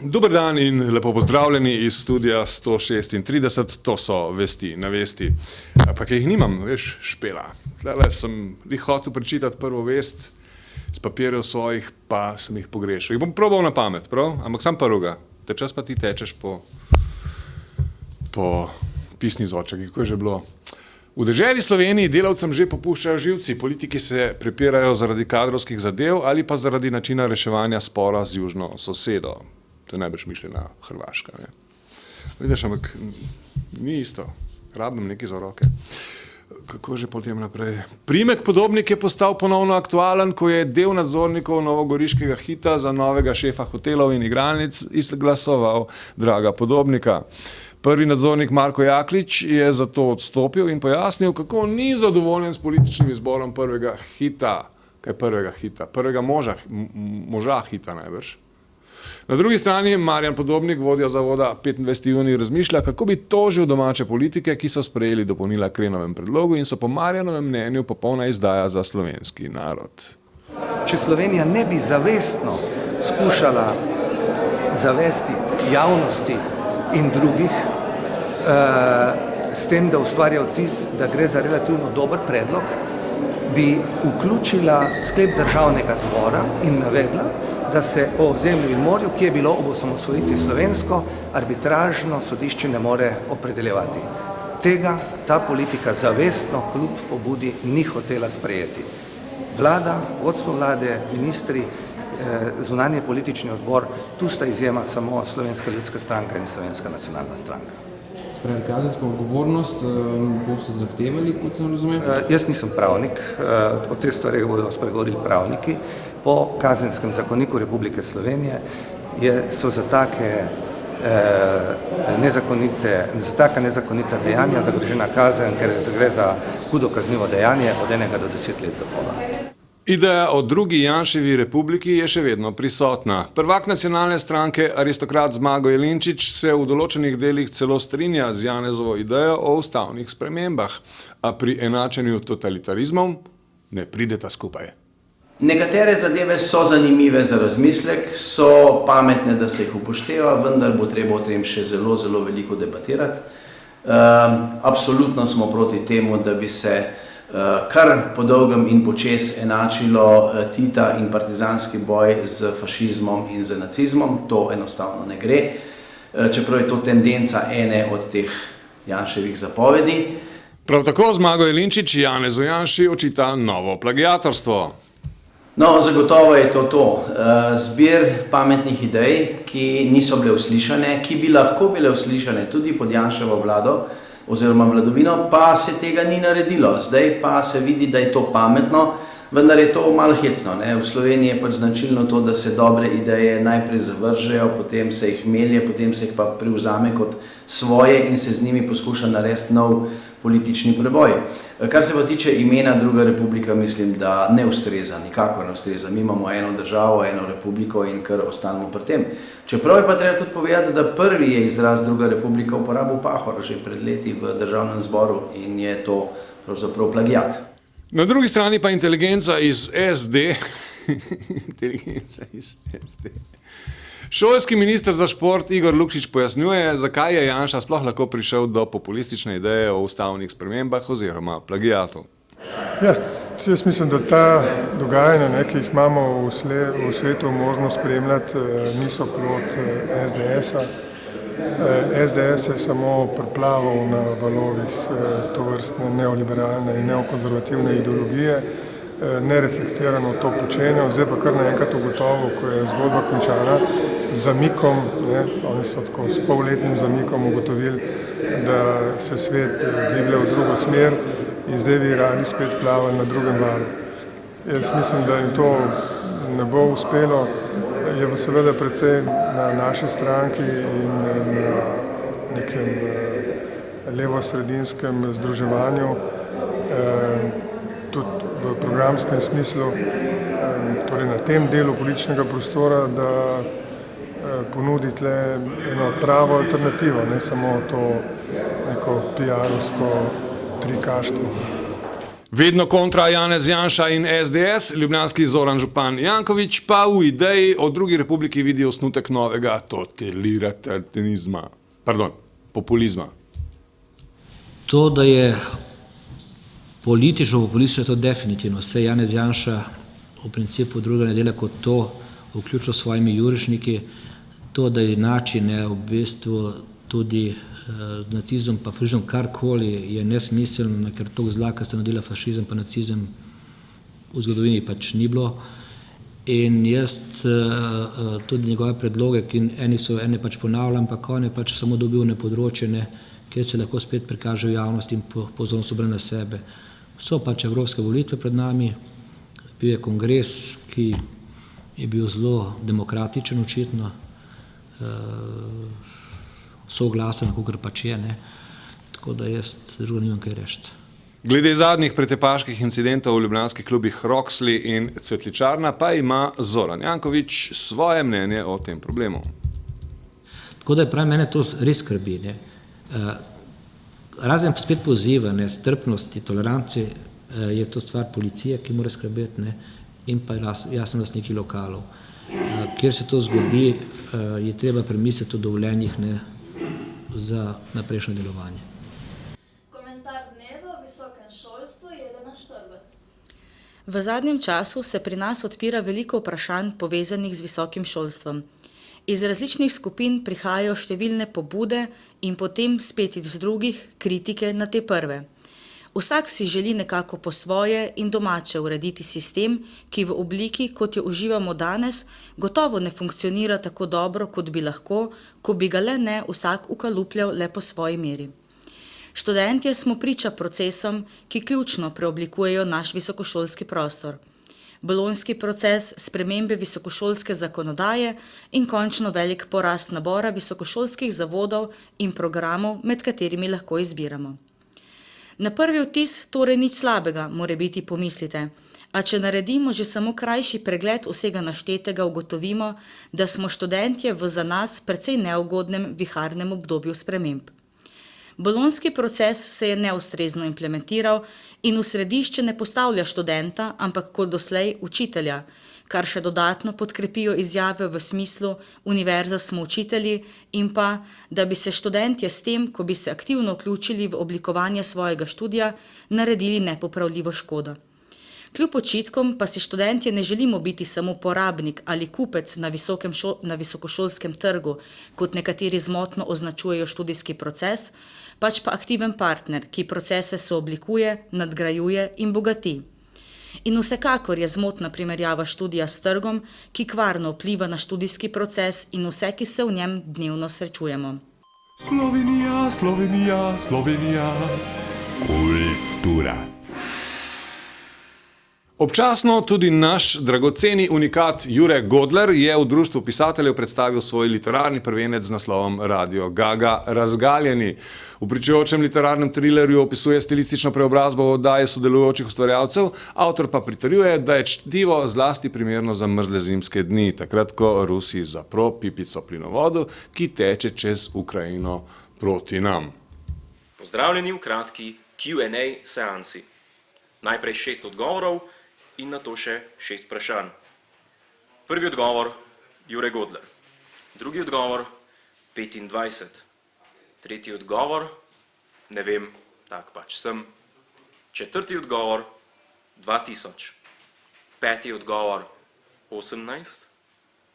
Dober dan in lepo pozdravljeni iz studia 136, to so Vesti na vesti. Pa ki jih nimam, veš, Špela. Tlele sem hotel prečitati prvo vest z papirjev svojih, pa sem jih pogrešal. Jih bom probal na pamet, prav? Ampak sam prvega. Te čas pa ti tečeš po pisni zvoček, kako je že bilo. V deželi Sloveniji delavcem že popuščajo živci, politiki se prepirajo zaradi kadrovskih zadev ali pa zaradi načina reševanja spora z južno sosedo. To je najbrž mišljena Hrvaška. Ne? Vidiš, ampak ni isto. Rabim nekaj za roke. Kako že potem naprej? Primek Podobnik je postal ponovno aktualen, ko je del nadzornikov novogoriškega Hita za novega šefa hotelov in igralnic izglasoval Draga Podobnika. Prvi nadzornik Marko Jaklič je zato odstopil in pojasnil, kako ni zadovoljen s političnim izborom prvega Hita. Kaj je prvega Hita? Prvega moža Hita najbrž. Na drugi strani Marjan Podobnik, vodja zavoda 25. junij, razmišlja, kako bi tožil domače politike, ki so sprejeli dopolnila k Krenovem predlogu in so po Marjanovem mnenju popolna izdaja za slovenski narod. Če Slovenija ne bi zavestno skušala zavesti javnosti in drugih s tem, da ustvarja vtis, da gre za relativno dober predlog, bi vključila sklep državnega zbora in navedla, da se o zemlju in morju, ki je bilo ob osamosvojitvi slovensko, arbitražno sodišče ne more opredeljevati. Tega ta politika zavestno kljub pobudi ni hotela sprejeti. Vlada, vodstvo vlade, ministri, zunanje politični odbor, tu sta izjema samo Slovenska ljudska stranka in Slovenska nacionalna stranka. Spravi, kazensko odgovornost boste zahtevali, kot sem razumel? Jaz nisem pravnik, o te stvari bodo spregovorili pravniki. Po kazenskem zakoniku Republike Slovenije so za taka nezakonita dejanja zagrožena kazen, ker gre za hudo kaznivo dejanje od 1 do 10 let zapora. Ideja o drugi Janševi republiki je še vedno prisotna. Prvak nacionalne stranke, aristokrat Zmago Jelinčič, se v določenih delih celo strinja z Janezovo idejo o ustavnih spremembah, a pri enačenju totalitarizmov ne prideta skupaj. Nekatere zadeve so zanimive za razmislek, so pametne, da se jih upošteva, vendar bo treba o tem še zelo, zelo veliko debatirati. Absolutno smo proti temu, da bi se kar po dolgem in počez enačilo Tita in partizanski boj z fašizmom in z nacizmom. To enostavno ne gre, čeprav je to tendenca ene od teh Janševih zapovedi. Prav tako Zmago Jelinčič Janezu Janši očita novo plagiatorstvo. No, zagotovo je to zbir pametnih idej, ki niso bile uslišane, ki bi lahko bile uslišane tudi pod Janševo vlado oziroma vladovino, pa se tega ni naredilo. Zdaj pa se vidi, da je to pametno, vendar je to malo hecno. V Sloveniji je pač značilno to, da se dobre ideje najprej zavržejo, potem se jih melje, potem se jih pa privzame kot svoje in se z njimi poskuša narediti nov politični preboj. Kar se pa tiče imena Druga republika, mislim, da ne ustreza, nikakor ne ustreza. Mi imamo eno državo, eno republiko in kar ostanemo pri tem. Čeprav je pa treba tudi povedati, da prvi je izraz Druga republika uporabil Pahor že pred leti v državnem zboru in je to pravzaprav plagiat. Na drugi strani pa inteligenca iz SD. Šolski minister za šport Igor Lukšič pojasnjuje, zakaj je Janša sploh lahko prišel do populistične ideje o ustavnih spremembah oziroma plagiatu. Jaz mislim, da ta dogajanja, ki jih imamo v svetu možnost spremljati, niso plod SDS-a. SDS je samo preplaval na valovih tovrstne neoliberalne in neokonzervativne ideologije, nereflektirano to počenjal, zdaj pa kar naenkrat ugotovil, ko je zgodba končana, z zamikom, oni so tako s polletnim zamikom ugotovili, da se svet giblje v drugo smer in zdaj bi radi spet plavali na drugem valu. Jaz mislim, da jim to ne bo uspelo, je pa seveda predvsej na naši stranki in na nekem levo-sredinskem združevanju, tudi v programskem smislu, torej na tem delu političnega prostora, da ponudi tle eno pravo alternativo, ne samo to neko PR-ovsko trikaštvo. Vedno kontra Janez Janša in SDS, ljubljanski Zoran Župan Janković pa v ideji o drugi republiki vidi osnutek novega populizma. To, da je politično, to definitivno. Vse Janez Janša v principu druga ne dela kot to, vključno s svojimi jurišniki, to, da je načine v bistvu tudi z nacizmom pa fašizmom karkoli je nesmiselno, ker toliko zla, kar sta naredila fašizem pa nacizem v zgodovini pač ni bilo. In jaz tudi njegove predloge, ki ene pač ponavljam, ampak on je pač samo dobil področje, kjer se lahko spet prikaže v javnosti in pozornost obrne na sebe. So pač evropske volitve pred nami, bil je kongres, ki je bil zelo demokratičen očitno, soglasen, kakor pač je, tako da jaz drugo nimam kaj reči. Glede zadnjih pretepaških incidentov v ljubljanskih klubih Roxley in Cvetličarna pa ima Zoran Janković svoje mnenje o tem problemu. Tako da pravi, mene to res skrbi. Razen spet poziva, strpnosti, toleranci, je to stvar policije, ki mora skrbeti, in pa jasno lastniki lokalov. Kjer se to zgodi, je treba premisliti o dovoljenjih za naprejšnje delovanje. Komentar dneva o visokem šolstvu Jelena Štrbac. V zadnjem času se pri nas odpira veliko vprašanj povezanih z visokim šolstvom. Iz različnih skupin prihajajo številne pobude in potem spet iz drugih kritike na te prve. Vsak si želi nekako po svoje in domače urediti sistem, ki v obliki, kot jo uživamo danes, gotovo ne funkcionira tako dobro, kot bi lahko, ko bi ga le ne vsak ukalupljal le po svoji meri. Študentje smo priča procesom, ki ključno preoblikujejo naš visokošolski prostor. Bolonjski proces, spremembe visokošolske zakonodaje in končno velik porast nabora visokošolskih zavodov in programov, med katerimi lahko izbiramo. Na prvi vtis torej nič slabega, morebiti pomislite, a če naredimo že samo krajši pregled vsega naštetega, ugotovimo, da smo študentje v za nas precej neugodnem viharnem obdobju sprememb. Bolonjski proces se je neustrezno implementiral in v središče ne postavlja študenta, ampak kot doslej učitelja, kar še dodatno podkrepijo izjave v smislu univerza smo učitelji in pa, da bi se študentje s tem, ko bi se aktivno vključili v oblikovanje svojega študija, naredili nepopravljivo škodo. Kljub očitkom pa si študentje ne želimo biti samo porabnik ali kupec na visokošolskem trgu, kot nekateri zmotno označujejo študijski proces, pač pa aktiven partner, ki procese sooblikuje, nadgrajuje in bogati. In vsekakor je zmotna primerjava študija s trgom, ki kvarno vpliva na študijski proces in vse, ki se v njem dnevno srečujemo. Slovenija, Slovenija, Slovenija. Kulturac. Občasno tudi naš dragoceni unikat Jure Godler je v Društvu pisateljev predstavil svoj literarni prvenec z naslovom Radio Gaga Razgaljeni. V pričujočem literarnem trilerju opisuje stilistično preobrazbo v oddaji sodelujočih ustvarjalcev, avtor pa pritrjuje, da je čtivo zlasti primerno za mrzle zimske dni, takrat, ko Rusi zapro pipico plinovodu, ki teče čez Ukrajino proti nam. Pozdravljeni v kratki Q&A seansi. Najprej 6 odgovorov in na to še 6 vprašanj. Prvi odgovor, Jure Godler. Drugi odgovor, 25. Tretji odgovor, ne vem, tak pač sem. Četrti odgovor, 2000. Peti odgovor, 18.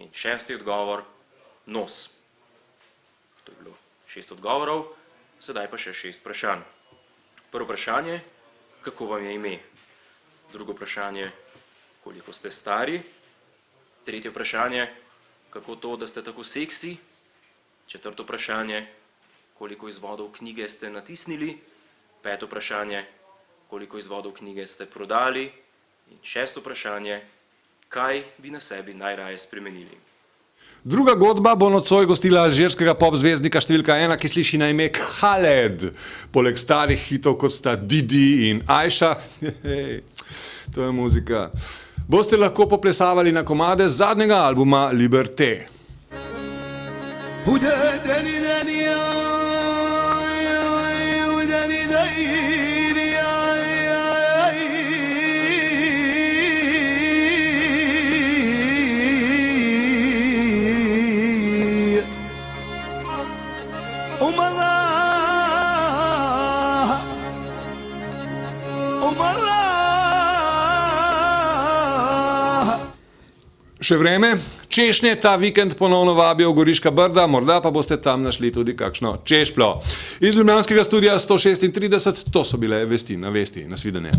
In šesti odgovor, nos. To je bilo 6 odgovorov, sedaj pa še 6 vprašanj. Prvo vprašanje, kako vam je ime? Drugo vprašanje, koliko ste stari? Tretje vprašanje, kako to, da ste tako seksi? Četrto vprašanje, koliko izvodov knjige ste natisnili? Peto vprašanje, koliko izvodov knjige ste prodali? In šesto vprašanje, kaj bi na sebi najraje spremenili? Druga godba bo nocoj gostila alžirskega pop zvezdnika številka 1, ki sliši na ime Khaled. Poleg starih hitov, kot sta Didi in Aisha, to je muzika, boste lahko poplesavali na komade z zadnjega albuma Liberté. Še vreme, češnje ta vikend ponovno vabijo v Goriška Brda, morda pa boste tam našli tudi kakšno češpljo. Iz ljubljanskega studia 136, to so bile vesti na vesti. Nasvidenje.